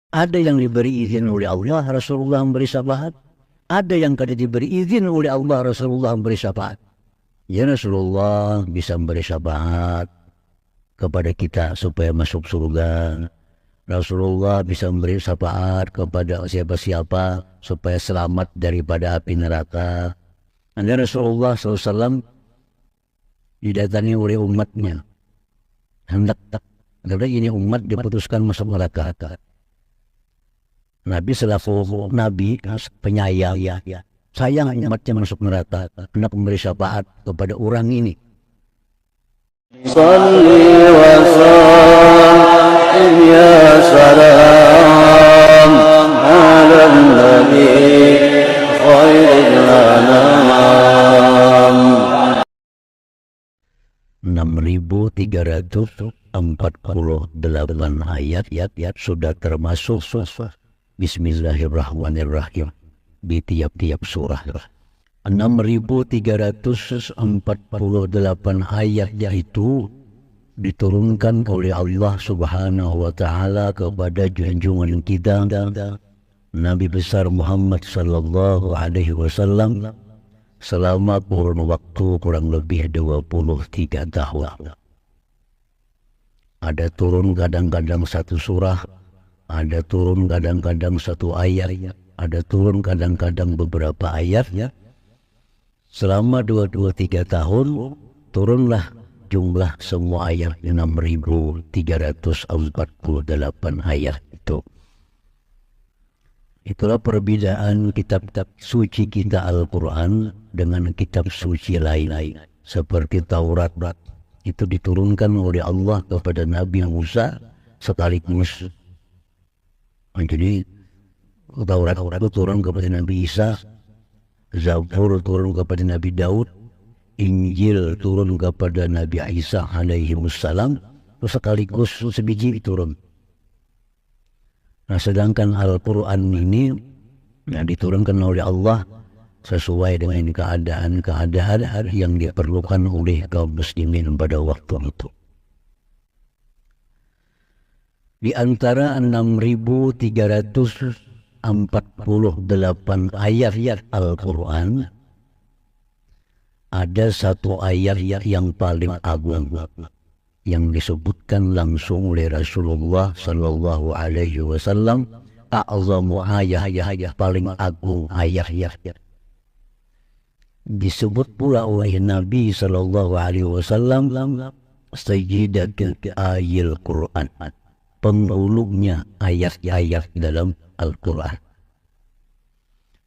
Ada yang diberi izin oleh Allah, Rasulullah memberi syafaat. Ada yang tidak diberi izin oleh Allah, Rasulullah memberi syafaat. Ya, Rasulullah bisa memberi syafaat kepada kita supaya masuk surga. Rasulullah bisa memberi syafaat kepada siapa-siapa supaya selamat daripada api neraka. Dan Rasulullah SAW didatangi oleh umatnya. Hendak karena ini umat diputuskan masuk neraka. Nabi selaku Nabi penyayang, sayang umatnya masuk neraka, hendak memberi syafaat kepada orang ini. Salli wa sallim ya salam ala nabi khairil anam. 6.348 ayat sudah termasuk Bismillahirrahmanirrahim di tiap-tiap surah. 6.348 ayat yaitu diturunkan oleh Allah Subhanahu wa Ta'ala kepada junjungan kita Nabi besar Muhammad sallallahu alaihi wasallam selama kurun waktu kurang lebih 23 tahun. Ada turun kadang-kadang satu surah, ada turun kadang-kadang satu ayat, ada turun kadang-kadang beberapa ayat. Selama 23 tahun turunlah jumlah semua ayat 6.348 ayat itu. Itulah perbedaan kitab-kitab suci kita Al-Quran dengan kitab suci lain seperti Taurat. Itu diturunkan oleh Allah kepada Nabi Musa sekaligus. Jadi Taurat itu turun kepada Nabi Isa, Zabur turun kepada Nabi Daud, Injil turun kepada Nabi Isa alaihi wassalam, terus sekaligus sebiji turun. Nah, sedangkan Al-Quran ini diturunkan oleh Allah sesuai dengan keadaan yang diperlukan oleh kaum muslimin pada waktu itu. Di antara 6.348 ayat Al-Quran, ada satu ayat yang paling agung yang disebutkan langsung oleh Rasulullah sallallahu alaihi wasallam, a'zamu ayat paling agung ayat. Disebut pula oleh Nabi sallallahu alaihi wasallam sayyidatul ayil Quran, penghulunya ayat-ayat dalam Al-Quran.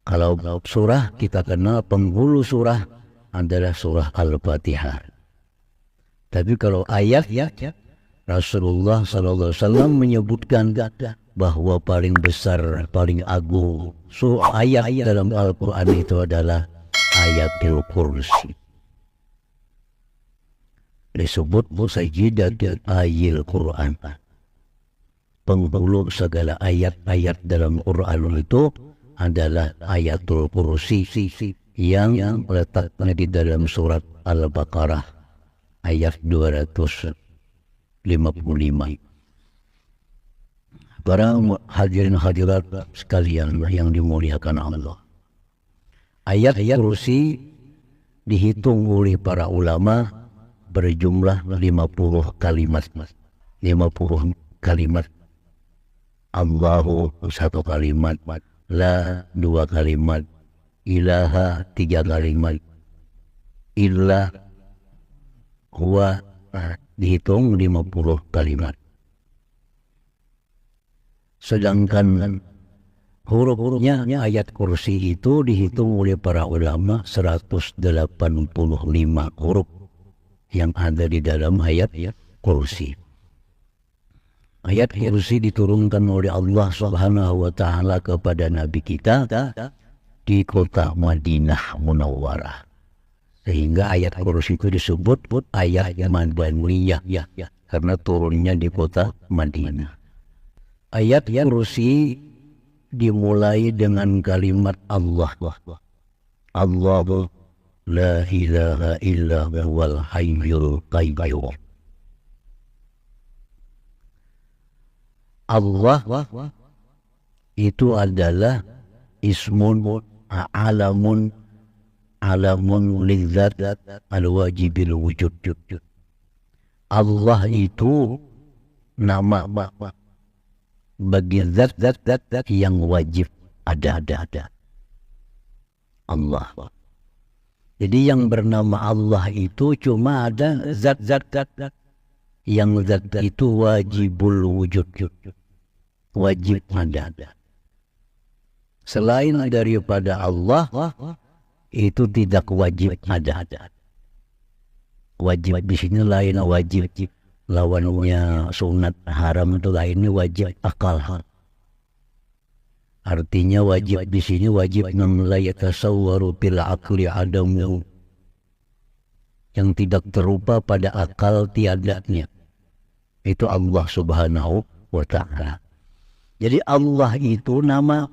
Kalau surah kita kenal penghulu surah adalah surah Al-Fatihah. Tapi kalau ayat Rasulullah SAW menyebutkan bahwa paling besar, paling agung ayat dalam Al-Quran itu adalah ayatul kursi. Disebut sayyidatul ayil Quran, penghulu segala ayat-ayat dalam Quran itu adalah ayatul kursi yang letaknya di dalam surat Al-Baqarah ayat 255. Para hadirin hadirat sekalian yang dimuliakan Allah, ayat kursi dihitung oleh para ulama berjumlah 50 kalimat. 50 kalimat. Allahu satu kalimat, la dua kalimat, ilaha tiga kalimat, illa huwa dihitung 50 kalimat. Sedangkan huruf-hurufnya ayat kursi itu dihitung oleh para ulama 185 huruf yang ada di dalam ayat kursi. Ayat kursi diturunkan oleh Allah Subhanahu wa Ta'ala kepada Nabi kita di kota Madinah Munawwarah. Sehingga ayat kursi itu disebut ayat Madaniyah karena turunnya di kota Madinah. Ayat kursi dimulai dengan kalimat Allah. Allahu la ilaha illa huwal hayyul qayyum. Allah itu adalah ismun alamun lidzat al-wajibil wujud. Allah itu nama bagi zat yang wajib ada. Allah. Jadi yang bernama Allah itu cuma ada zat yang zat itu wajibul wujud, wajib ada. Selain daripada Allah itu tidak wajib ada. Wajib di sini lain wajib, lawannya sunat haram itu lainnya wajib akal. Artinya wajib di sini wajib la yatasawwaru bil aqli adamu, yang tidak terupa pada akal tiadanya. Itu Allah Subhanahu wa ta'ala. Jadi Allah itu nama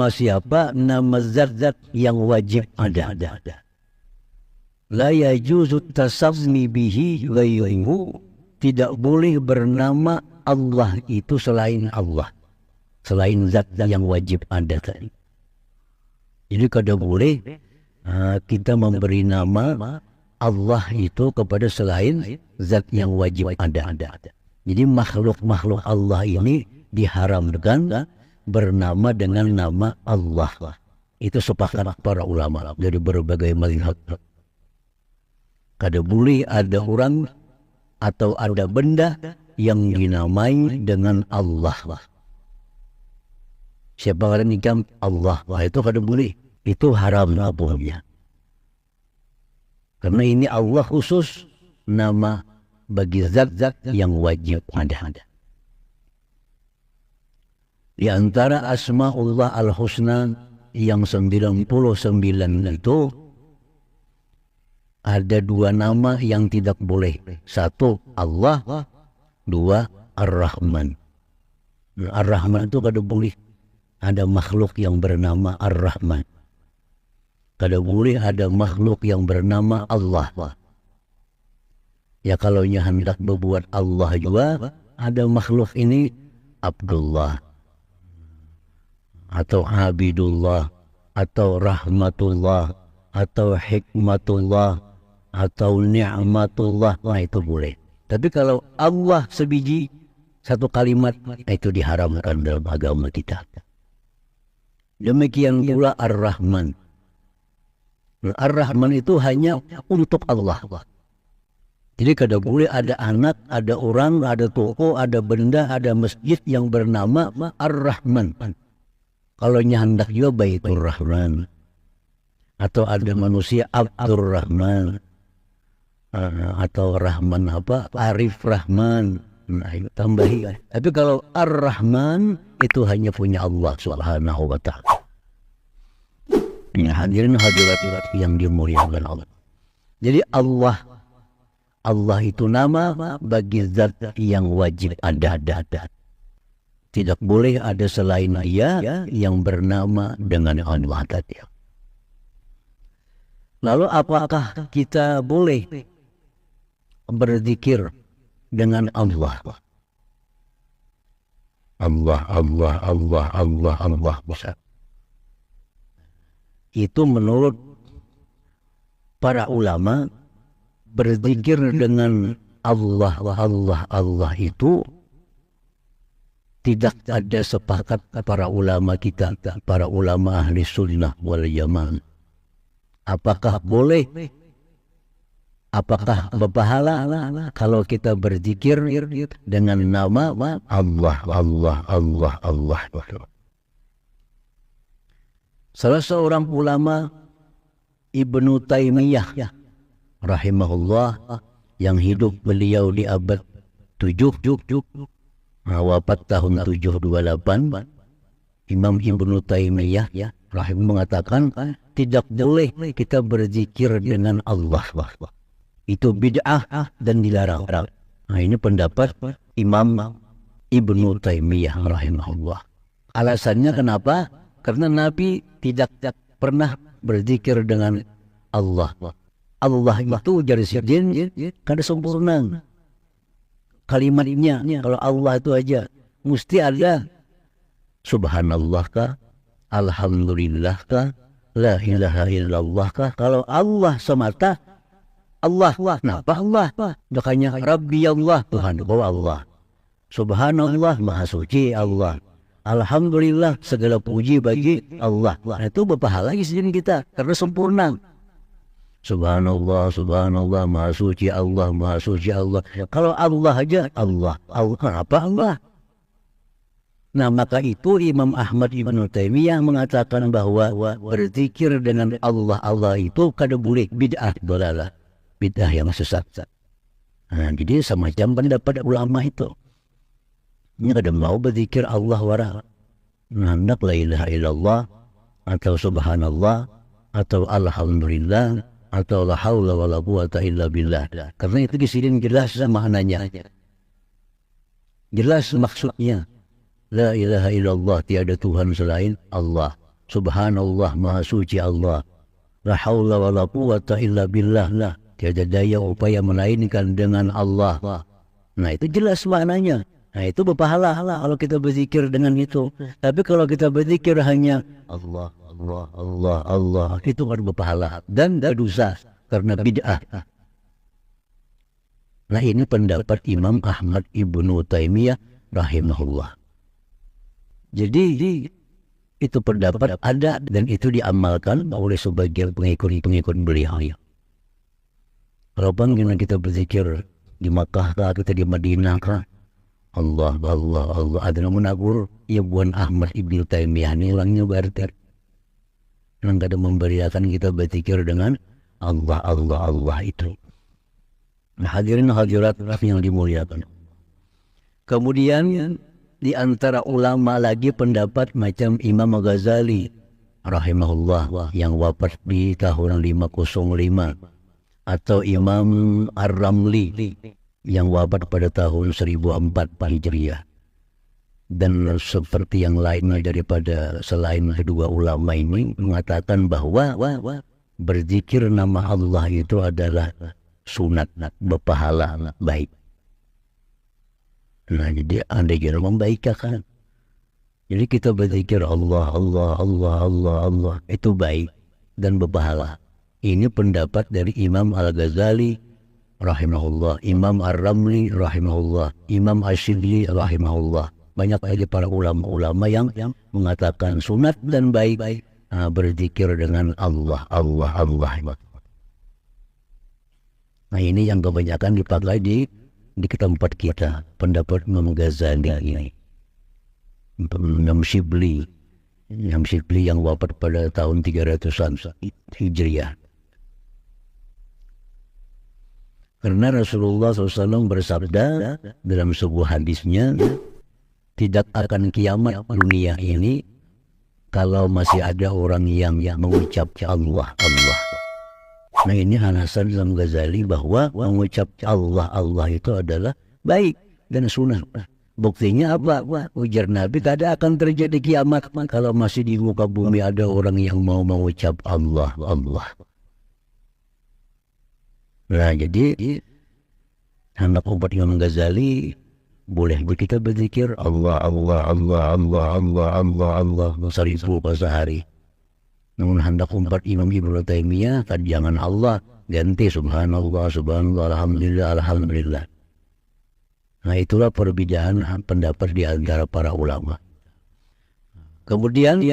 siapa? Nama zat yang wajib ada. La yajuzu tasammi bihi ghairuhu, tidak boleh bernama Allah itu selain Allah, selain zat yang wajib ada tadi. Jadi kada boleh kita memberi nama Allah itu kepada selain zat yang wajib ada. Jadi makhluk Allah ini diharamkan bernama dengan nama Allah. Itu sepakat para ulama dari berbagai mazhab. Kada boleh ada orang atau ada benda yang dinamai dengan Allah. Siapa yang nikam Allah, itu kada boleh. Itu haram hukumnya. Karena ini Allah khusus nama bagi zat yang wajib ada. Di antara asma'ullah al-husna yang 99 itu ada dua nama yang tidak boleh. Satu Allah, dua Ar-Rahman. Ar-Rahman itu kada boleh ada makhluk yang bernama Ar-Rahman. Kada boleh ada makhluk yang bernama Allah. Ya kalau hendak berbuat Allah juga, ada makhluk ini Abdullah atau Abidullah atau Rahmatullah atau Hikmatullah atau Ni'matullah, itu boleh. Tapi kalau Allah sebiji satu kalimat, itu diharamkan dalam agama kita. Demikian pula Ar-Rahman. Ar-Rahman itu hanya untuk Allah. Jadi kada boleh ada anak, ada orang, ada toko, ada benda, ada masjid yang bernama Ar-Rahman. Kalau hendak juga Baitur Rahman. Atau ada manusia Abdur Rahman. Atau Rahman apa? Arif Rahman. Nah, itu tambahi. Tapi kalau Ar-Rahman itu hanya punya Allah Subhanahu wa ta'ala. Hadirin hadirat yang dimuliakan Allah. Jadi Allah itu nama bagi zat yang wajib ada. Tidak boleh ada selain Dia yang bernama dengan Allah tadi. Lalu apakah kita boleh berzikir dengan Allah? Allah. Itu menurut para ulama, berzikir dengan Allah itu tidak ada sepakat para ulama kita, para ulama ahli sunnah wal jamaah. Apakah boleh? Apakah berpahala kalau kita berzikir dengan nama Allah? Salah seorang ulama, Ibnu Taimiyah rahimahullah, yang hidup beliau di abad 7, wafat tahun 728, Imam Ibnu Taimiyah rahimahullah mengatakan tidak boleh kita berzikir dengan Allah. Itu bid'ah dan dilarang. Nah, ini pendapat Imam Ibnu Taimiyah rahimahullah. Alasannya kenapa? Karena Nabi tidak pernah berzikir dengan Allah. Allah itu dari sidin kada sempurna kalimatnya. Kalau Allah itu aja mesti ada Subhanallah kah, Alhamdulillah kah, La ilaha illallah kah? Kalau Allah semata, Allah, kenapa Allah? Makanya Rabbi Allah, Tuhanku Allah. Subhanallah, Maha Suci Allah. Alhamdulillah, segala puji bagi Allah. Nah, itu berpahala izin kita karena sempurna. Subhanallah, Subhanallah, Maha Suci Allah, Maha Suci Allah. Kalau Allah aja, Allah, kenapa Allah? Nah, maka itu Imam Ahmad Ibn Taimiyah mengatakan bahwa berzikir dengan Allah itu kada boleh bid'ah dolalah, bid'ah yang sesat. Nah, jadi semacam pendapat ulama itu. Ini kada mau berzikir Allah wara. Hendak la ilaha illallah atau subhanallah atau alhamdulillah atau la haula wala quwata illa billah. Karena itu di sini jelas maknanya. Jelas maksudnya. La ilaha illallah, tiada Tuhan selain Allah. Subhanallah, Maha Suci Allah. La haula wa la quwata illa billah lah. Tiada daya upaya melainkan dengan Allah. Nah, itu jelas maknanya. Nah, itu berpahala kalau kita berzikir dengan itu. Tapi kalau kita berzikir hanya Allah, Allah, Allah, Allah, itu kan berpahala dan dosa karena bid'ah. Nah, ini pendapat Imam Ahmad Ibnu Taimiyah rahimahullah. Jadi itu pendapat ada dan itu diamalkan oleh sebagian pengikut beliau. Kalau kita berzikir di Makkah kah, kita di Madinah kah, Allah, Allah, Allah, ada namun agur ya buan Ahmad Ibnu Taimiyah ini orangnya berarti yang kada memberiakan kita berzikir dengan Allah, Allah, Allah itu. Nah, hadirin hadirat yang dimuliakan. Kemudian di antara ulama lagi pendapat macam Imam Ghazali rahimahullah yang wafat di tahun 505 atau Imam Ar-Ramli yang wafat pada tahun 1004 Hijriah, dan seperti yang lainnya daripada selain kedua ulama ini mengatakan bahwa berzikir nama Allah itu adalah sunat, berpahala, baik. Nah, jadi anda kira membaikkan. Jadi kita berzikir Allah, Allah, Allah, Allah, Allah, itu baik dan berpahala. Ini pendapat dari Imam Al-Ghazali rahimahullah, Imam Ar-Ramli rahimahullah, Imam Ash-Shibli rahimahullah. Banyak lagi para ulama-ulama yang mengatakan sunat dan baik berzikir dengan Allah, Allah, Allah. Nah, ini yang kebanyakan dipakai di tempat kita, pendapat Imam Ghazali ini. Imam Shibli yang wafat pada tahun 300-an Hijriah. Karena Rasulullah SAW bersabda dalam sebuah hadisnya, tidak akan kiamat dunia ini kalau masih ada orang yang mengucap Allah, Allah. Nah, ini alasan Imam Ghazali bahwa mengucap Allah, Allah itu adalah baik dan sunnah. Buktinya apa? Ujar Nabi, tidak akan terjadi kiamat kalau masih di muka bumi ada orang yang mau mengucap Allah, Allah. Nah, jadi anak umat Imam Ghazali boleh kita berzikir Allah, Allah, Allah, Allah, Allah, Allah, Allah 1000 sehari. Namun hendak umat Imam Ibnu Taimiyah tadi jangan Allah, ganti subhanallah, subhanallah, alhamdulillah, alhamdulillah. Nah, itulah perbedaan pendapat di antara para ulama. Kemudian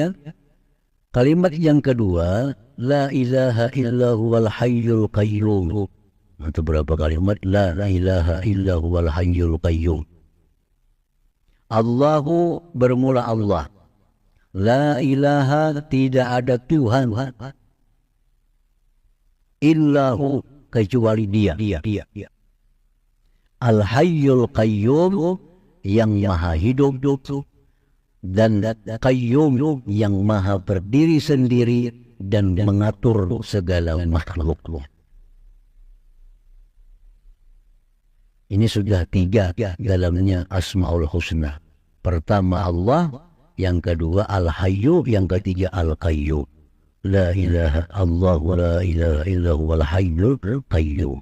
kalimat yang kedua, la ilaha illallah hayyul qayyum. Itu berapa kalimat? La ilaha illallah hayyul qayyum. Allahu bermula Allah. La ilaha, tidak ada Tuhan illahu, kecuali dia. Al-Hayyul Qayyum, yang maha hidup, dan Qayyum, yang maha berdiri sendiri dan mengatur segala makhluk. Ini sudah 3 dalamnya Asmaul Husna. Pertama Allah, yang kedua Al-Hayyu, yang ketiga Al-Qayyum. La ilaha Allah wa la ilaha illallah al-Hayyul Qayyum.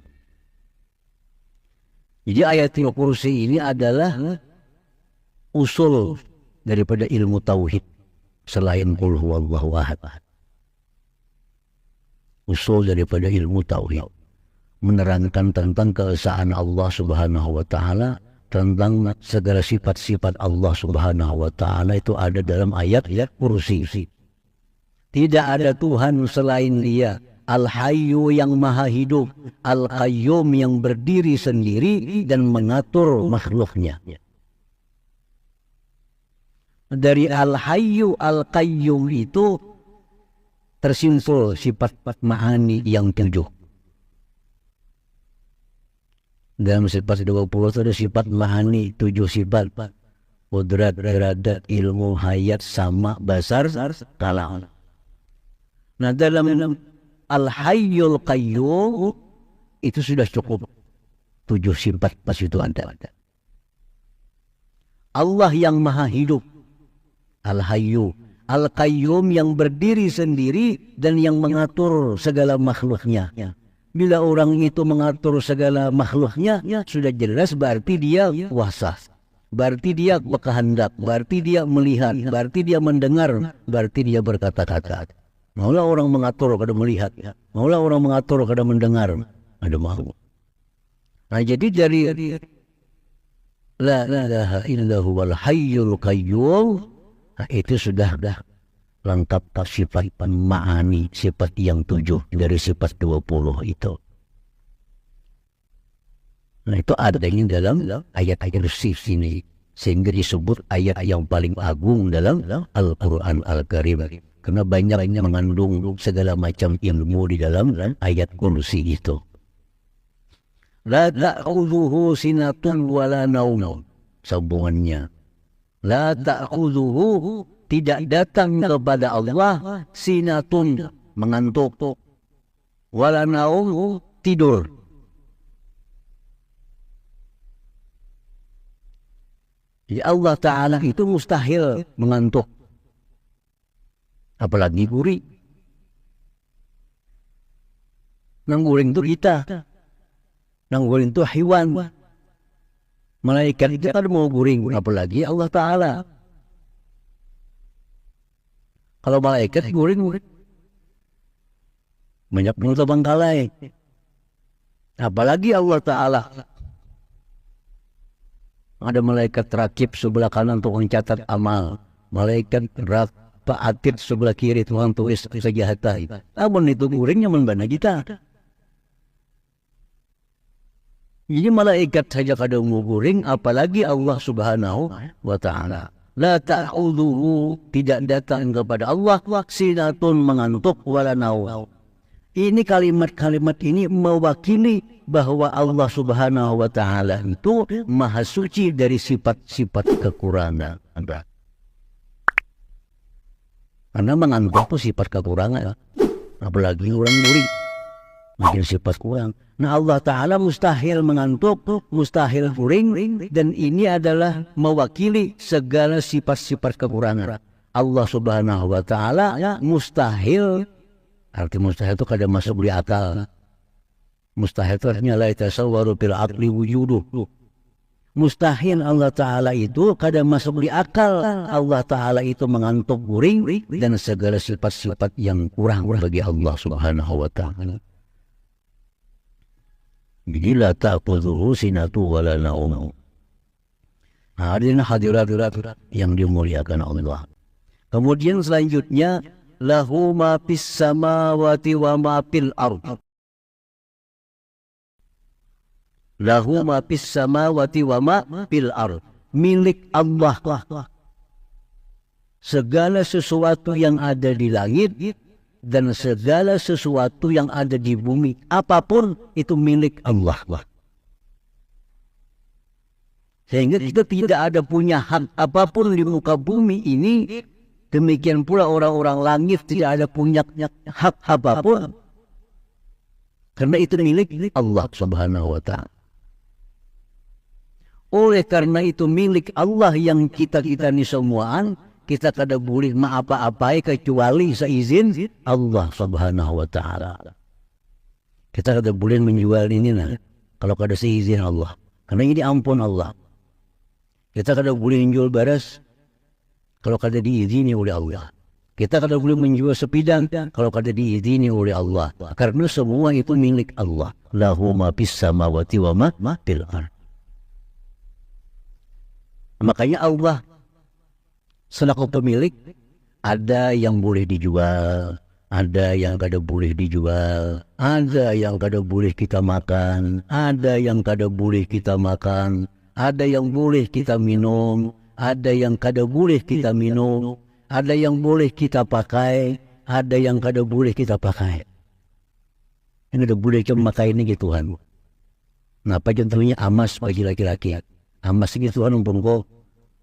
Jadi ayatul kursi ini adalah usul daripada ilmu tauhid selain qul huwallahu ahad. Usul daripada ilmu tauhid menerangkan tentang keesaan Allah Subhanahu wa taala, tentang segala sifat-sifat Allah Subhanahu wa taala itu ada dalam ayat kursi. Tidak ada Tuhan selain Dia, Al-Hayyu yang maha hidup, Al-Qayyum yang berdiri sendiri dan mengatur makhluknya. Dari Al-Hayyu Al-Qayyum itu tersimpul sifat ma'ani yang 7. Dalam sifat 20 itu ada sifat ma'ani 7 sifat. Qudrat, iradat, ilmu, hayat, sama, basar, kalam. Nah dalam Al-Hayyul Qayyum itu sudah cukup 7 sifat pas itu ada. Allah yang maha hidup, Al-Hayyu, Al-Qayyum yang berdiri sendiri dan yang mengatur segala makhluknya. Bila orang itu mengatur segala makhluknya, sudah jelas berarti dia kuasa, berarti dia berkehendak, berarti dia melihat, berarti dia mendengar, berarti dia berkata-kata. Maulah orang mengatur kada melihat, maulah orang mengatur kada mendengar, ada mau. Nah jadi dari la ilaha illallah hayyul qayyum, nah, itu sudah lengkap sifat ma'ani, sifat yang 7 dari sifat 20 itu. Nah itu adanya dalam ayat-ayat ini, sehingga disebut ayat yang paling agung dalam Al-Quran Al-Karim. Karena banyak mengandung segala macam ilmu di dalam ayat kursi itu. La ta'khudhuhu sinatun wala naum. Sambungannya. La ta'khudhuhu, tidak datang kepada Allah sinatun, mengantuk, wala naum, tidur. Ya Allah Ta'ala itu mustahil mengantuk. Apalagi gurih. Nang guring itu kita, nang guring itu hewan. Malaikat itu kan mau guring, apalagi Allah Ta'ala. Kalau malaikat guring, banyak penutup bangkalai. Apalagi Allah Ta'ala. Ada malaikat rakib sebelah kanan untuk mencatat amal. Malaikat Pak Atid sebelah kiri Tuhan tulis kejahatan. Namun itu guringnya membana kita. Jadi malaikat saja kadang mau guring, apalagi Allah Subhanahu wa Ta'ala. La ta'khudhuhu, tidak datang kepada Allah sinatun, mengantuk, wala naum. Ini kalimat-kalimat ini mewakili bahwa Allah Subhanahu wa Ta'ala itu maha suci dari sifat-sifat kekurangan. Karena menganggap itu sifat kekurangan, apalagi orang guring, makin sifat kurang. Nah Allah Ta'ala mustahil mengantuk, mustahil guring, dan ini adalah mewakili segala sifat-sifat kekurangan. Allah Subhanahu wa Ta'ala mustahil, arti mustahil itu kada masuk di akal. Mustahil itu artinya la yatasawwaru bil aqli wujuduh. Mustahil Allah Ta'ala itu kada masuk di akal. Allah Ta'ala itu mengantuk, guring, dan segala sifat-sifat yang kurang bagi Allah Subhanahu wa Ta'ala. Jadi la ta'khudhuhu sinatun wala naum. Hadirin hadirat yang dimuliakan Allah. Kemudian selanjutnya, lahu ma fis samawati wa ma fil ardh. Lahu ma fis samawati wa ma fil ardh. Milik Allah segala sesuatu yang ada di langit dan segala sesuatu yang ada di bumi, apapun itu milik Allah. Sehingga kita tidak ada punya hak apapun di muka bumi ini. Demikian pula orang-orang langit tidak ada punya hak apapun, karena itu milik Allah Subhanahu wa Ta'ala. Oleh karena itu milik Allah yang kita ni semuaan, kita kada boleh apa-apai kecuali seizin Allah Subhanahu wa Ta'ala. Kita kada boleh menjual ini kalau kada seizin Allah, karena ini ampun Allah. Kita kada boleh menjual beras kalau kada diizini oleh Allah. Kita kada boleh menjual sepidang kalau kada diizini oleh Allah. Karena semua itu milik Allah. Lahu ma fis samawati wa ma fil ardh. Makanya Allah selaku pemilik, ada yang boleh dijual, ada yang kada boleh dijual, ada yang kada boleh kita makan, ada yang kada boleh kita makan, ada yang boleh kita minum, ada yang kada boleh kita minum, ada yang boleh kita pakai, ada yang kada boleh kita pakai. Yang kada boleh kita pakai ini gitu Tuhan. Nah, contohnya emas bagi laki-laki. Emas ini Tuhan umpun ko,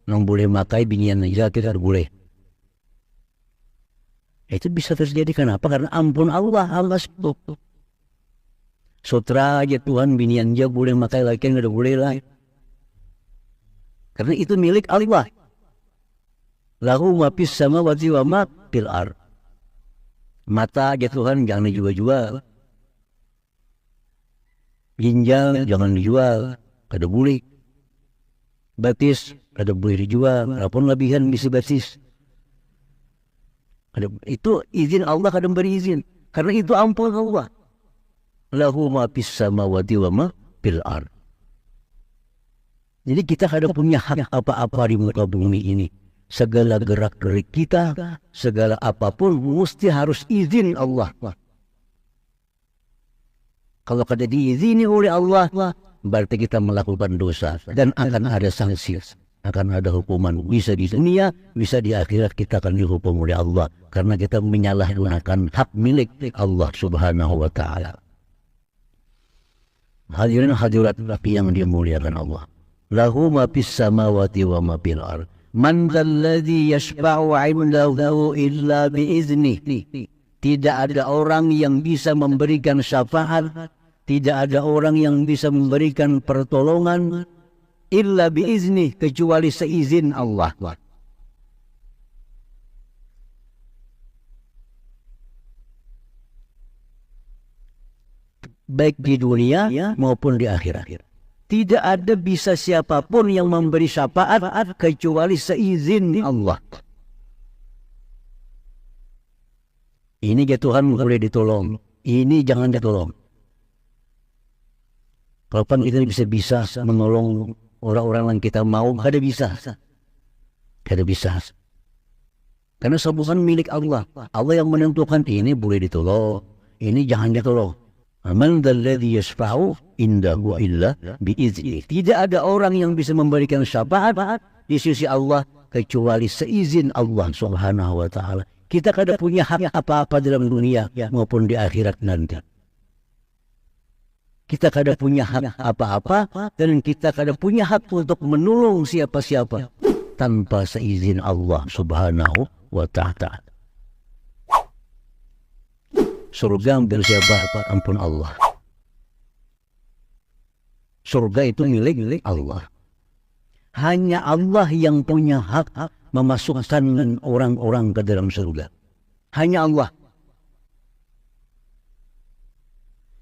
nang boleh makai binian aja kita boleh. Itu bisa terjadi kenapa? Karena ampun Allah itu. Sutra aja Tuhan binian aja boleh makai laki yang kada boleh lah. Karena itu milik Allah. Lahu ma fis samawati wa ma fil ardh. Mata aja Tuhan jangan dijual-jual. Ginjal jangan dijual, kada boleh. Batis kada boleh dijual, walaupun lebihan bisa batis. Itu izin Allah, kada beri izin. Karena itu ampun Allah. Lahu ma fis samawati wa ma fil ardh. Jadi kita kada punya hak apa-apa di muka bumi ini. Segala gerak-gerik kita, segala apapun mesti harus izin Allah. Kalau kada diizini oleh Allah, berarti kita melakukan dosa dan akan ada sanksi, akan ada hukuman. Bisa di dunia, bisa di akhirat kita akan dihukum oleh Allah karena kita menyalahgunakan hak milik Allah Subhanahu wa taala. Hadirin hadirat yang dimuliakan Allah. Lahu ma fis samawati wa ma fil ardh. Man dzalladzi yashfa'u 'indahu illa bi'idznih. Tidak ada orang yang bisa memberikan syafaat, tidak ada orang yang bisa memberikan pertolongan illa bi'idznih, kecuali seizin Allah. Baik di dunia maupun di akhirat. Tidak ada bisa siapapun yang memberi syafaat kecuali seizin Allah. Ini ya Tuhan boleh ditolong, ini jangan ditolong. Kapan kita bisa menolong orang-orang yang kita mau, kada bisa. Kada bisa. Karena semua milik Allah. Allah yang menentukan ini boleh ditolong, ini jangan ditolong. Man dzalladzi yashfa'u indahu illa bi'idznih. Tidak ada orang yang bisa memberikan syafaat di sisi Allah kecuali seizin Allah Subhanahu wa taala. Kita kada punya hak apa-apa dalam dunia maupun di akhirat nanti. Kita kada punya hak apa-apa dan kita kada punya hak untuk menolong siapa-siapa tanpa seizin Allah Subhanahu wa taala. Surga ambil siapa? Ampun Allah. Surga itu milik Allah. Hanya Allah yang punya hak memasukkan orang-orang ke dalam surga. Hanya Allah.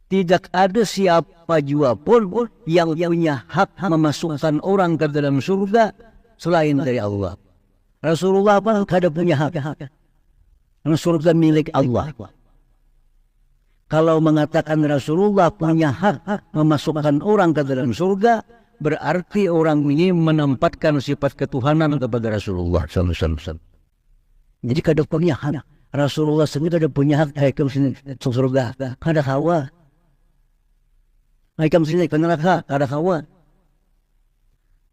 Tidak ada siapa jua pun yang punya hak memasukkan orang ke dalam surga selain dari Allah. Rasulullah pun kada punya hak. Karena surga milik Allah. Kalau mengatakan Rasulullah punya hak memasukkan orang ke dalam surga, berarti orang ini menempatkan sifat ketuhanan kepada Rasulullah SAW. Jadi kada punya hak. Rasulullah sendiri kada punya hak ke surga. Kada hawa. Haikam sini ke neraka, kada hawa.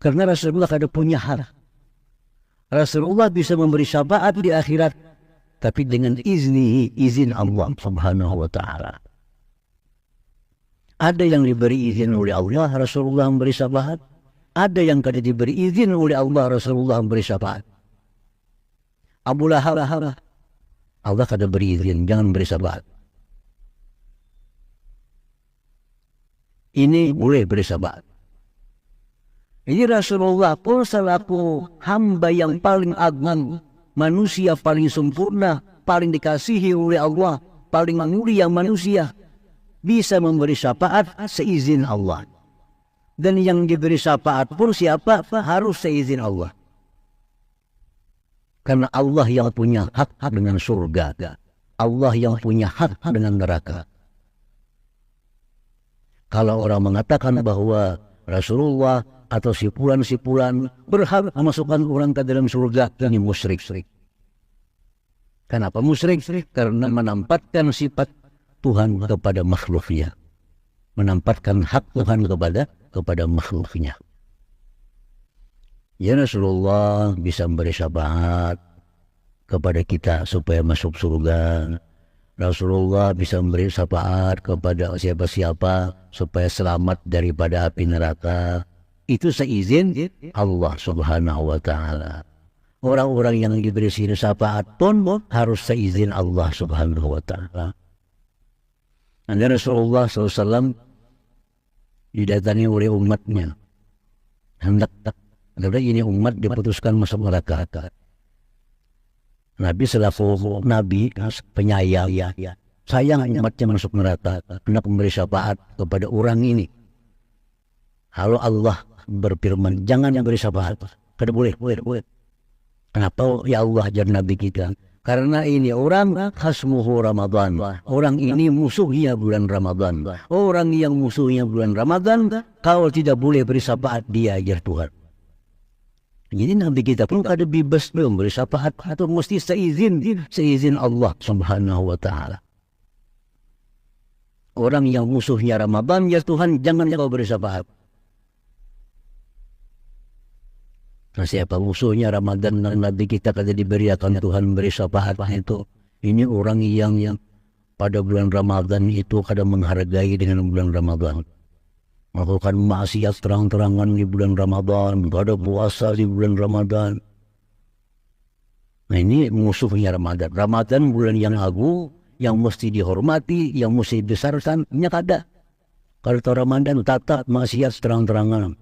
Karena Rasulullah kada punya hak. Rasulullah bisa memberi syafaat di akhirat, tapi dengan izin Allah Subhanahu wa taala. Ada yang diberi izin oleh Allah, Rasulullah memberi syafaat. Ada yang kada diberi izin oleh Allah, Rasulullah memberi syafaat. Abu Lahab, Allah kada beri izin, jangan beri syafaat. Ini boleh beri syafaat. Ini Rasulullah pun selaku hamba yang paling agung, manusia paling sempurna, paling dikasihi oleh Allah, paling mulia manusia, bisa memberi syafaat seizin Allah. Dan yang diberi syafaat pun siapa? Harus seizin Allah. Karena Allah yang punya hak dengan surga. Allah yang punya hak dengan neraka. Kalau orang mengatakan bahwa Rasulullah atau sipulan-sipulan berhak memasukkan orang ke dalam surga, ini musyrik. Kenapa musyrik? Karena menampatkan sifat Tuhan kepada makhluknya. Menampatkan hak Tuhan kepada makhluknya. Ya Rasulullah bisa memberi syafaat kepada kita supaya masuk surga. Rasulullah bisa memberi syafaat kepada siapa-siapa supaya selamat daripada api neraka. Itu seizin Allah Subhanahu wa Ta'ala. Orang-orang yang diberi syafaat pun harus seizin Allah Subhanahu wa Ta'ala. Anda Rasulullah SAW didatangi oleh umatnya. Hendak ini umat diputuskan masuk neraka. Nabi selaku Nabi penyayang, sayang umatnya masuk neraka, hendak memberi syafaat kepada orang ini. Lalu Allah berfirman, jangan yang beri syafaat. Kada boleh. Kenapa ya Allah ajar Nabi kita? Karena ini orang khasmuhu Ramadan. Orang ini musuhnya bulan Ramadan. Orang yang musuhnya bulan Ramadan, kau tidak boleh beri syafaat, dia ajar Tuhan. Jadi Nabi kita pun ada bebas memberi syafaat atau mesti seizin Allah Subhanahu wa Ta'ala. Orang yang musuhnya Ramadan, ya Tuhan jangan kau beri syafaat. Nah, siapa musuhnya Ramadan, Nabi kita kada diberikan Tuhan beri syafaat itu. Ini orang yang pada bulan Ramadan itu kada menghargai dengan bulan Ramadan. Melakukan maksiat terang-terangan di bulan Ramadan, ada puasa di bulan Ramadan. Nah, ini musuhnya Ramadan. Ramadan bulan yang agung, yang mesti dihormati, yang mesti dibesarkan, ini kada. Kalau tahu Ramadan tetap maksiat terang-terangan.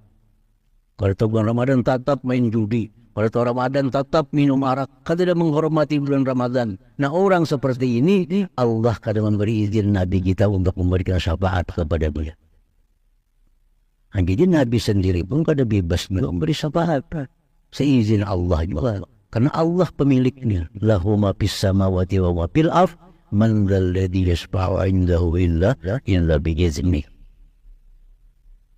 Kalau tahu bulan Ramadan tetap main judi. Kalau tahu Ramadan tetap minum arak. Kada tidak menghormati bulan Ramadan. Nah, orang seperti ini Allah kada memberi izin Nabi kita untuk memberikan syafaat kepada dia. Nah, jadi Nabi sendiri pun kada bebas memberi syafaat seizin Allah juga. Karena Allah pemiliknya. Lahu ma fis samawati wa ma fil ardh man dzal ladzi yashfa'u 'indahu illa bi'idznih.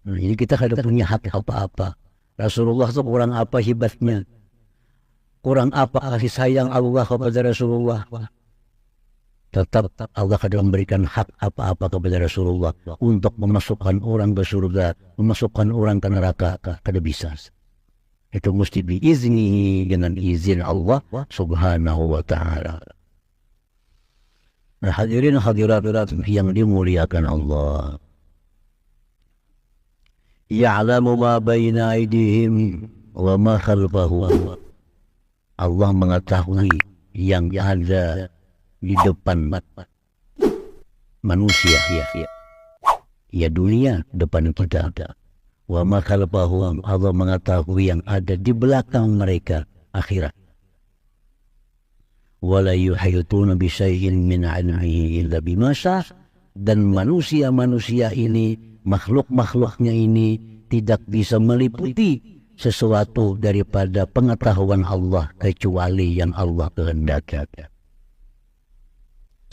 Jadi kita kada punya hak apa-apa. Rasulullah itu kurang apa hebatnya? Kurang apa kasih sayang Allah kepada Rasulullah? Tetap Allah kada memberikan hak apa-apa kepada Rasulullah untuk memasukkan orang ke surga, memasukkan orang ke neraka, kada bisa. Itu mesti diizni dengan izin Allah Subhanahu wa Ta'ala. Nah, hadirin hadirat yang dimuliakan Allah. Ya'lamu ma baina aydihim wa ma khalfahum. Allah mengetahui yang ada di depan manusia, ya dunia depan kita. Wa ma khalfahum, Allah mengetahui yang ada di belakang mereka, akhirat. Wa la yuhituna bi syai'in min 'ilmihi illa bima syaa. Dan manusia-manusia ini, makhluk-makhluknya ini tidak bisa meliputi sesuatu daripada pengetahuan Allah kecuali yang Allah kehendaki.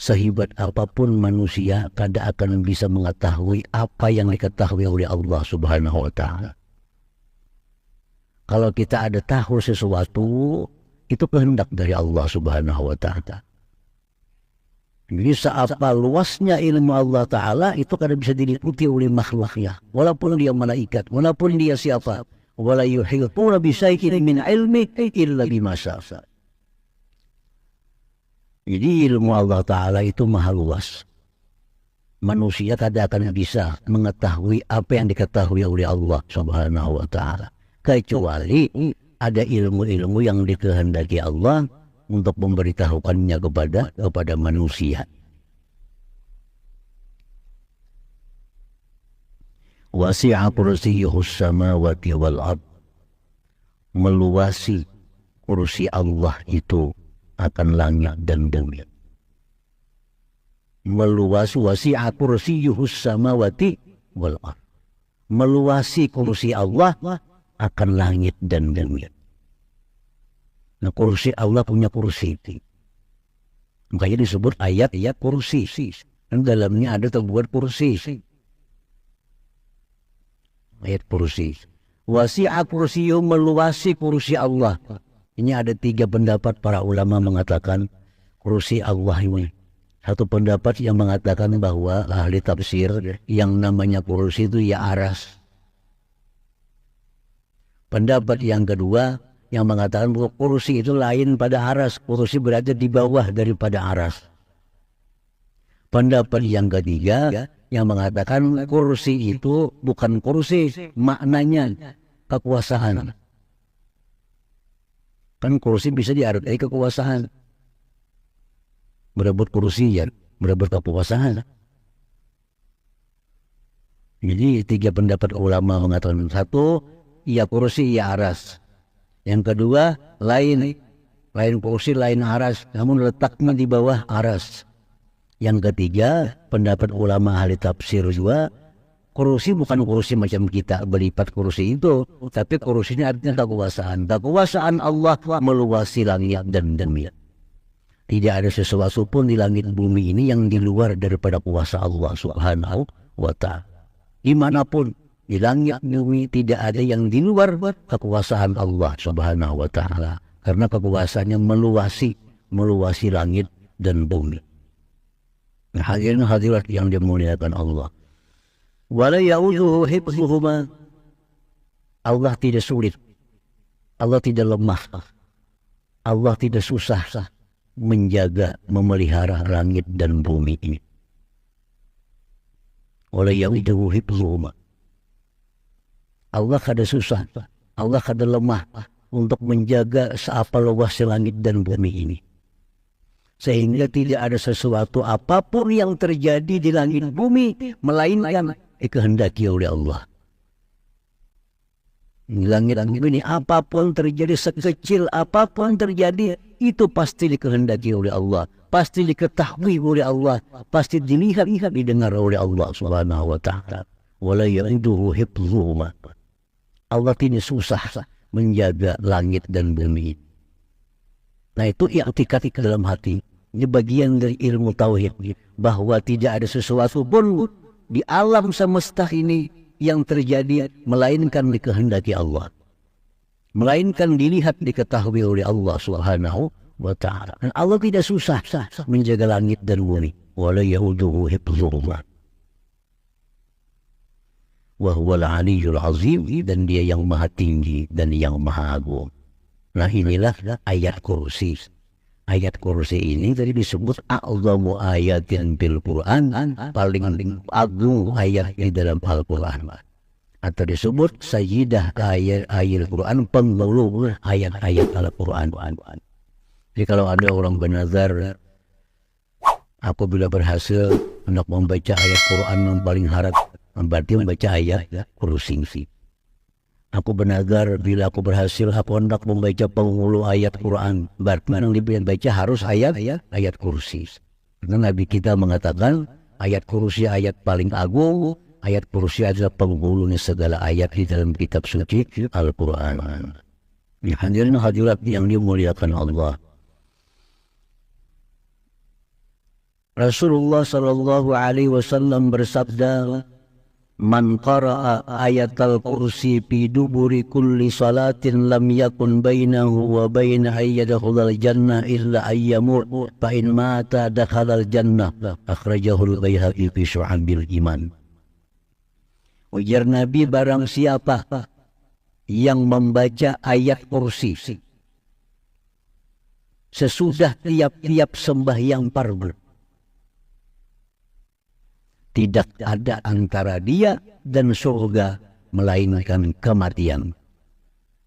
Sehebat apapun manusia kada akan bisa mengetahui apa yang diketahui oleh Allah Subhanahu wa Ta'ala. Kalau kita ada tahu sesuatu, itu kehendak dari Allah Subhanahu wa Ta'ala. Jadi seapa luasnya ilmu Allah Ta'ala itu kada bisa diliputi oleh makhluknya. Walaupun dia malaikat, walaupun dia siapa. Wala yuhituna bi syai'in min ilmihi illa bima syaa. Jadi ilmu Allah Ta'ala itu maha luas. Manusia tidak akan bisa mengetahui apa yang diketahui oleh Allah Subhanahu wa Ta'ala. Kecuali ada ilmu-ilmu yang dikehendaki Allah untuk memberitahukannya kepada manusia. Wasi'a kursiyyuhus samawati wal ardh. Meluasi kursi Allah itu akan langit dan bumi. Meluasi wasi'a kursiyyuhus samawati wal ardh. Meluasi kursi Allah akan langit dan bumi. Nah, kursi Allah punya kursi. Makanya disebut ayat-ayat kursi. Dan dalamnya ada terbuat kursi. Ayat kursi. Wasi'a kursiyu, meluasi kursi Allah. Ini ada 3 pendapat para ulama mengatakan kursi Allah ini. Satu pendapat yang mengatakan bahwa ahli tafsir yang namanya kursi itu ya aras. Pendapat yang kedua yang mengatakan bahwa kursi itu lain pada aras. Kursi berada di bawah daripada aras. Pendapat yang ketiga yang mengatakan kursi itu bukan kursi, maknanya kekuasaan. Kan kursi bisa diartikan kekuasaan. Berebut kursi ya, berebut kekuasaan. Jadi 3 pendapat ulama mengatakan, satu, ya kursi ya aras. Yang kedua, lain kursi, lain aras, namun letaknya di bawah aras. Yang ketiga, pendapat ulama ahli tafsir juga, kursi bukan kursi macam kita berlipat kursi itu, tapi kursi ini artinya kekuasaan. Kekuasaan Allah meluasi langit dan bumi. Tidak ada sesuatu pun di langit bumi ini yang di luar daripada kuasa Allah Subhanahu wa ta'ala. Dimanapun di langit bumi tidak ada yang di luar kekuasaan Allah Subhanahu wa ta'ala. Karena kekuasaannya meluasi langit dan bumi. Nah, hadirin hadirat yang dimuliakan Allah. Wala ya'udzuhu hifdzuhuma. Allah tidak sulit. Allah tidak lemah. Allah tidak susah menjaga, memelihara langit dan bumi ini. Wala ya'udzuhu hifdzuhuma. Allah kada susah, Allah kada lemah untuk menjaga seapa luas langit dan bumi ini. Sehingga tidak ada sesuatu apapun yang terjadi di langit bumi melainkan dikehendaki oleh Allah. Di langit dan bumi ini apapun terjadi, sekecil apapun terjadi, itu pasti dikehendaki oleh Allah, pasti diketahui oleh Allah, pasti dilihat, didengar oleh Allah Subhanahu wa ta'ala. Wala ya'uduhu hifdzuhuma. Allah tidak susah menjaga langit dan bumi. Nah, itu i'tikad dalam hati. Ini bagian dari ilmu tauhid, bahwa tidak ada sesuatu pun di alam semesta ini yang terjadi melainkan dikehendaki Allah, melainkan dilihat, diketahui oleh Allah Subhanahu wa ta'ala. Dan Allah tidak susah menjaga langit dan bumi. Wala ya'uduhu hifdzuhuma wa huwal 'aliyyul 'azim, dan dia yang maha tinggi dan yang maha agung. Nah, inilah ayat kursi. Ayat kursi ini tadi disebut a'zamu ayatin bil Quran, paling agung ayat di dalam Al-Quran. Atau disebut sayyidah ayat Quran, penghulu ayat-ayat Al-Quran. Jadi kalau ada orang bernazar, apabila berhasil hendak membaca ayat Quran yang paling harap, berarti membaca ayat kursi. Aku bernazar bila aku berhasil aku hendak membaca penghulu ayat Quran, berarti yang dibaca harus ayat kursi. Karena Nabi kita mengatakan ayat kursi ayat paling agung, ayat kursi adalah penghulunya segala ayat di dalam kitab suci Al-Quran. Hadirin hadirat yang dimuliakan Allah. Rasulullah sallallahu alaihi wasallam bersabda, man qara'a ayatal kursi fi duburi kulli salatin lam yakun bainahu wa baina ayyadkhulal jannah illa ayyamut fa in mata dakhalal jannah. Akhrajahul Baihaqi fi Syu'abil Iman. Ujar Nabi, barang siapa yang membaca ayat kursi sesudah tiap-tiap sembahyang fardu, tidak ada antara dia dan surga melainkan kematian.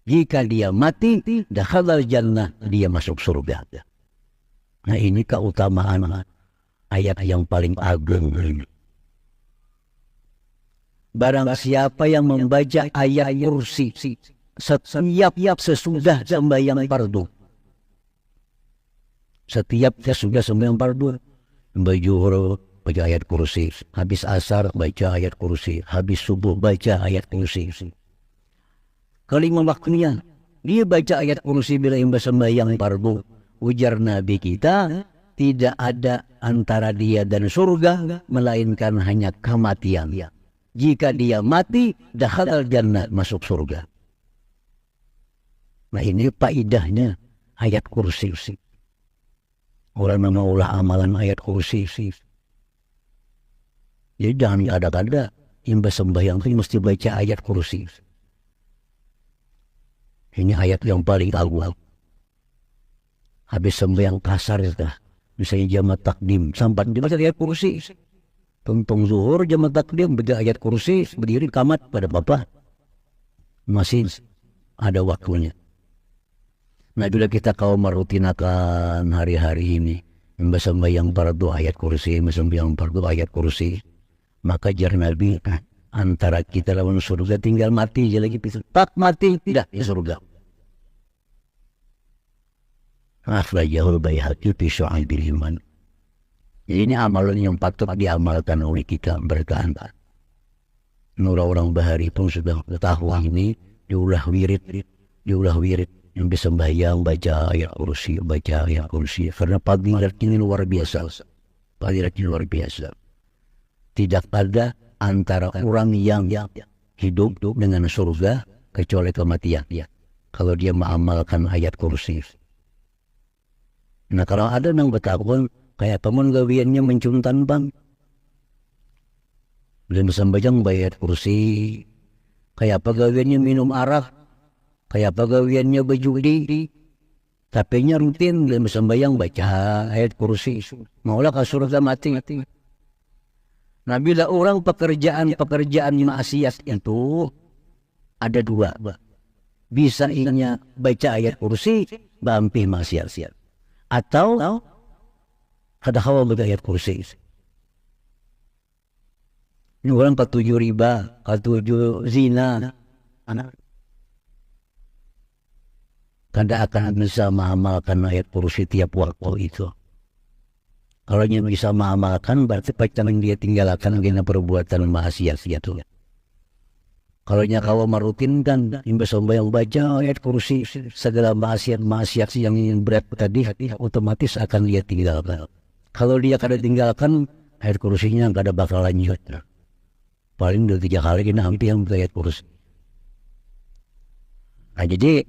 Jika dia mati, dakhalal jannah, dia masuk surga. Nah, ini keutamaan ayat yang paling agung. Barang siapa yang membaca ayat kursi setiap sesudah sembahyang fardu, setiap sesudah sembahyang fardu, zuhur baca ayat kursi, habis asar baca ayat kursi, habis subuh baca ayat kursi. Kelima waktunya Dia baca ayat kursi bila imba sembahyang fardu. Ujar Nabi kita, tidak ada antara dia dan surga melainkan hanya kematian. Jika dia mati, dakhalal jannah, masuk surga. Nah ini faedahnya ayat kursi. Orang mengolah amalan ayat kursi. Jadi jangan ada-ada imba sembahyang itu mesti baca ayat kursi. Ini ayat yang paling awal. Habis sembahyang kasar dah. Misalnya jamaah takdim, sampai dia baca ayat kursi. Tentang zuhur jamaah takdim baca ayat kursi, berdiri kamat pada bapak. Masih ada waktunya. Nah bila kita kau merutinakan hari-hari ini sembahyang fardu ayat kursi, sembahyang fardu ayat kursi, maka jar Nabi antara kita lawan surga tinggal mati aja lagi, tak mati tidak ya surga. Akhrajahul Baihaqi fi Syu'abil Iman. Jadi ini amalan yang patut diamalkan oleh kita bertahan. Orang-orang Bahari pun sudah tahu ini diulah wirid. Yang bisa sembahyang baca ayat kursi, karena fadilat ini luar biasa. Tidak ada antara orang yang hidup dengan surga kecuali kematian. Kalau dia mengamalkan ayat kursi. Nah kalau ada yang bertakun kayak teman gawiannya mencuntan bang, belum sembahyang bayar kursi, kayak pegawaiannya minum arak, kayak pegawaiannya berjudi, tapi nya rutin belum sembahyang baca ayat kursi, maulah ke surga mati. Nah bila orang pekerjaan maksiat itu ada dua, bisa ingnya baca ayat kursi, bampih maksiat. Atau ada hawa baca ayat kursi. Ini orang ketujuh riba, ketujuh zina, anak kada akan bisa mengamalkan ayat kursi tiap waktu itu. Kalau dia bisa mengamalkan, berarti pacaran dia tinggalkan karena perbuatan maksiat itu. Kalau nya kau merutinkan, imba sembahyang baca ayat kursi, segala maksiat yang berat tadi, otomatis akan dia tinggalkan. Kalau dia kada tinggalkan, ayat kursinya kada bakal lanjut. Paling 2-3 kali kena hampir yang ayat kursi. Nah jadi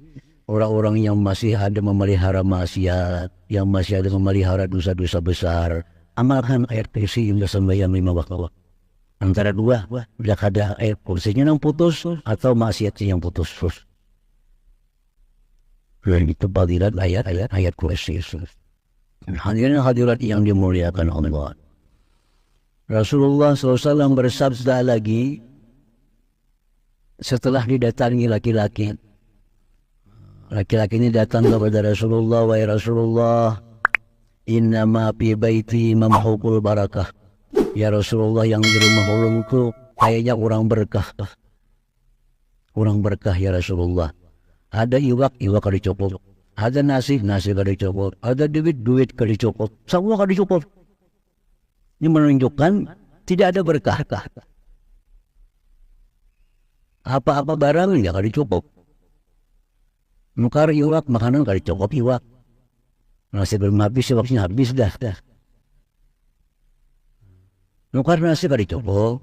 orang-orang yang masih ada memelihara maksiat, yang masih ada memelihara dosa-dosa besar, amalkan ayat kursi imba sembahyang 5 waktu. Antara dua, udah ada ayat kursinya yang putus atau maksiatnya yang putus. Dan itu fadilat ayat kursi. Hadirat yang dimuliakan Allah. Rasulullah SAW bersabda lagi setelah didatangi laki-laki. Laki-laki ini datang kepada Rasulullah, wahai Rasulullah, innama fi baiti mamhukul barakah. Ya Rasulullah, yang di rumah ulungku kayaknya kurang berkah. Kurang berkah ya Rasulullah. Ada iwak kada cukup. Ada nasi kada cukup. Ada duit kada cukup. Semua kada cukup. Ini menunjukkan tidak ada berkah. Apa-apa barang ya kada cukup. Nukar iwak, makanan kada cukup iwak. Nasi belum habis, iwaknya habis dah. Nukar nasi kada cukup.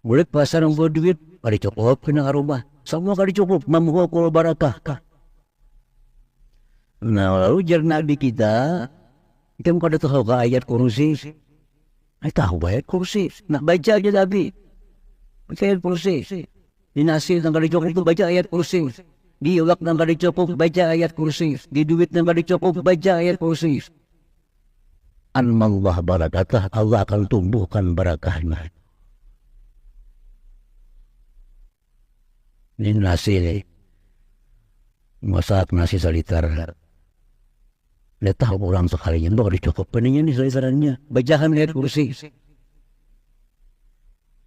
Boleh pasar yang buat duit kada cukup, kena rumah. Semua kada cukup, mamhukul barakah. Nah lalu jar Nabi kita kada tahu ke ayat kursi. Tahu ayat kursi. Nak baca aja Nabi. Baca ayat kursi. Di nasi yang kada cukup itu baca ayat kursi. Di iwak yang kada cukup baca ayat kursi. Di duit yang kada cukup baca ayat kursi. Anmallah barakatah, Allah akan tumbuhkan barakahnya. Ini nasi ini. Masak nasi salitar. Dia tahu orang sekalinya, baru dicukup peningnya ini salitarannya. Bacakan ayat kursi.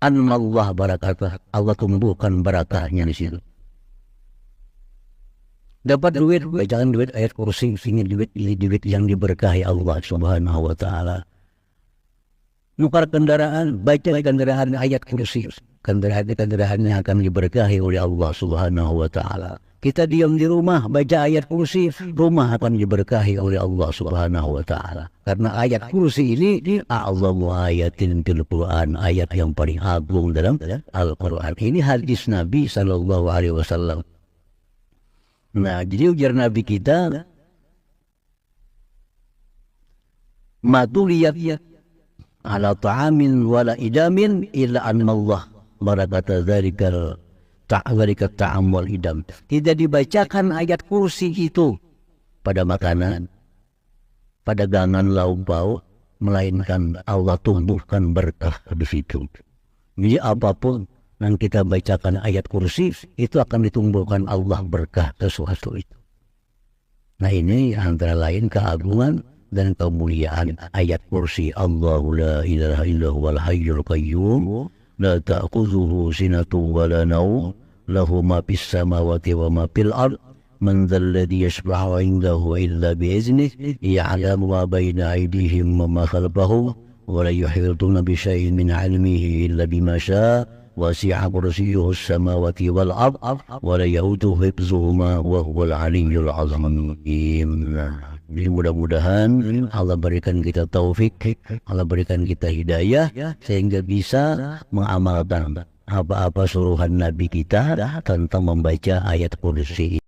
Anmallah barakatah, Allah tumbuhkan barakahnya di situ. Dapat duit, bacakan duit ayat kursi, ini duit yang diberkahi Allah Subhanahu wa Ta'ala. Nukar kendaraan, baca kendaraan ayat kursi. Kendaraan yang akan diberkahi oleh Allah Subhanahu wa Ta'ala. Kita diam di rumah baca ayat kursi, rumah akan diberkahi oleh Allah Subhanahu wa taala. Karena ayat kursi ini a'zamu ayatin fil Quran, ayat yang paling agung dalam Al-Qur'an. Ini hadis Nabi sallallahu alaihi wasallam. Nah, jadi ujar Nabi kita, matuliyat ala ta'amin wala idamin illa anmallah barakata dzalika ta'am wal idam. Tidak dibacakan ayat kursi itu pada makanan, pada gangan lauk pauk, melainkan Allah tumbuhkan berkah di situ. Jadi apapun yang kita bacakan ayat kursi itu akan ditumbuhkan Allah berkah sesuatu itu. Nah, ini antara lain keagungan dan kemuliaan ayat kursi. Allahu la ilaha illa huwal hayyul qayyum la ta'khudhuhu sinatun wa la nawm lahu ma fis samawati wa ma fil ard man dzal ladzi yashfa'u 'indahu illa bi iznihi ya'lamu ma baina aydihim wa ma khalfahum wa la yuhituna bi syai'in min 'ilmihi illa bima syaa wasi'a kursiyyuhu as-samawati wal ard wa la yahuduhu hifdzuhuma wa huwal 'aliyyul 'azim. Jadi mudah-mudahan Allah berikan kita taufik, Allah berikan kita hidayah sehingga bisa mengamalkan apa-apa suruhan Nabi kita tentang membaca ayat kursi